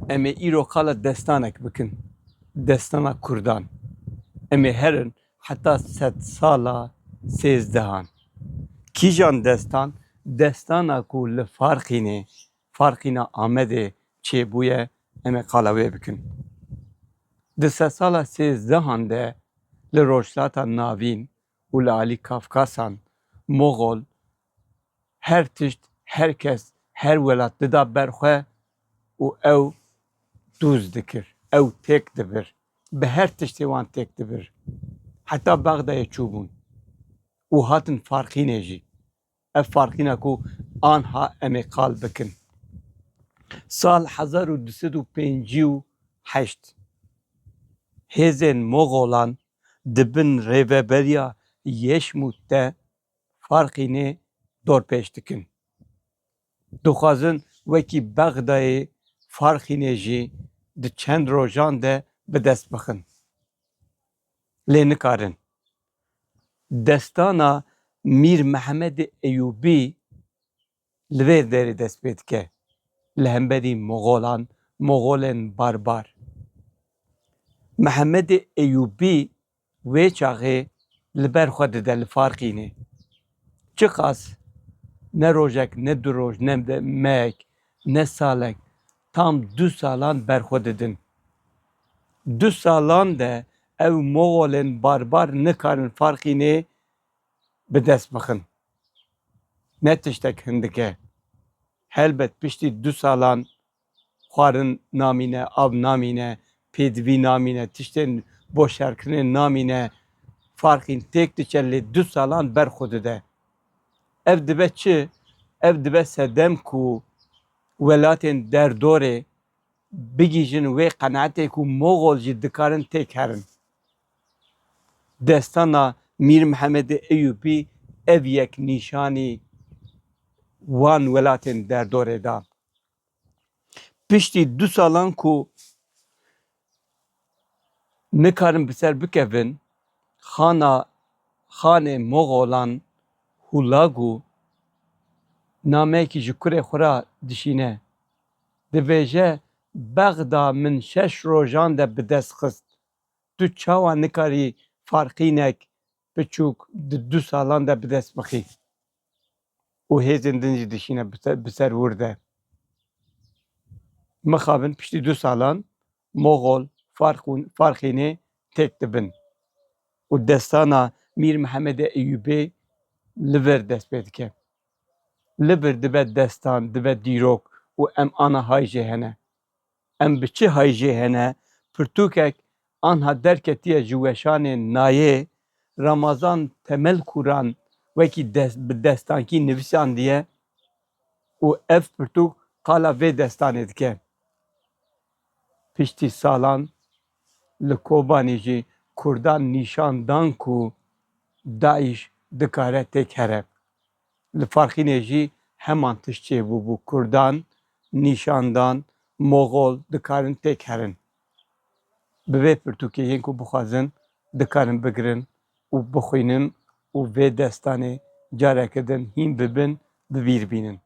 Em ê îro qala destanek bikin, destana Kurdan. Em ê herin heta sed sala sêzdehan. Kîjan destan? Destana ku li Farxînê, Farxîna Amedê çêbûye, em ê qala wê bikin. Di sed sala sêzdehan de li rojhilata navîn û li alî Kafkasan, Moğol her tişt, herkes, her welat dida berxwe û ew dûz dikir, ew têk dibir. Bi her tiştê wan têk dibir. Heta Bexdayê çûbûn û hatin Farxînê jî. Ev Farxîna ku anha em ê qal bikin. Sal 1258 hêzên Moğolan dibin rêveberiya Yeşmût de Farxînê dorpêç dikin. Dixwazin wekî Bexdayê Farxînê jî di çend rojan de bi dest bixin. Lê nikarin. Destana Mîr Mehemedê Eyyûbî li vê derê dest pê dike. Li hemberî Moğolan, Moğolên barbar. Mehemedê Eyyûbî wê çaxê li ber xwe dide li Farxînê. Çi qas ne rojek, ne du roj, ne de mek, ne salek, tam 2 salan berxwe didin. 2 salan de ev Moğolên barbar nikarin Farxînê bi dest bixin. Ne tiştek hindike. Helbet piştî 2 salan xwarin namîne, av namîne, pêdivî namîne, tiştên boşerkirinê namîne, Farxîn têk diçe lê 2 salan berxwe dide. Ev dibe çi? Ev dibe sedem ku welatên derdorê bigîjin wê qenaetê ku Moğol jî dikarin têk herin. Destana Mîr Mehemedê Eyyûbî ev yek nîşanî wan welatên derdorê da. Piştî 2 salan ku nikarin bi ser bikevin, xanê Moğolan Hulagu nameyekî ji kurê xwe ra dişîne. Dibêje Bexda min 6 rojan de bi dest xist. Tu çawa nikarî Farxînek biçûk di 2 salan de bi dest bixî? û hêzên din jî dişîne bi ser wir de. Mixabin piştî 2 salan Moğol Farxînê têk dibin. û destana Mîr Mehemedê Eyyûbî li vir dest pê dike. Li vir dibe destan, dibe dîrok û em ana hay jê hene. Em bi çi hay jê hene? Pirtûkek anha derketiye ji weşanên nayê, Ramazan temel kuran wekî bi destankî nivîsandiye û ev pirtûk qala vê destanê dike. Piştî salan li Kobanî jî Kurdan nîşan dan ku Daîş dikare têk here. Li Farxînê jî heman tişt çêbû bû. Kurdan nîşan dan, Moğol dikarin têk herin. Bi vê pirtûkê yên ku bixwazin dikarin bigirin û bixwînin û vê destanê carekê din hîn bibin, bibîrbînin.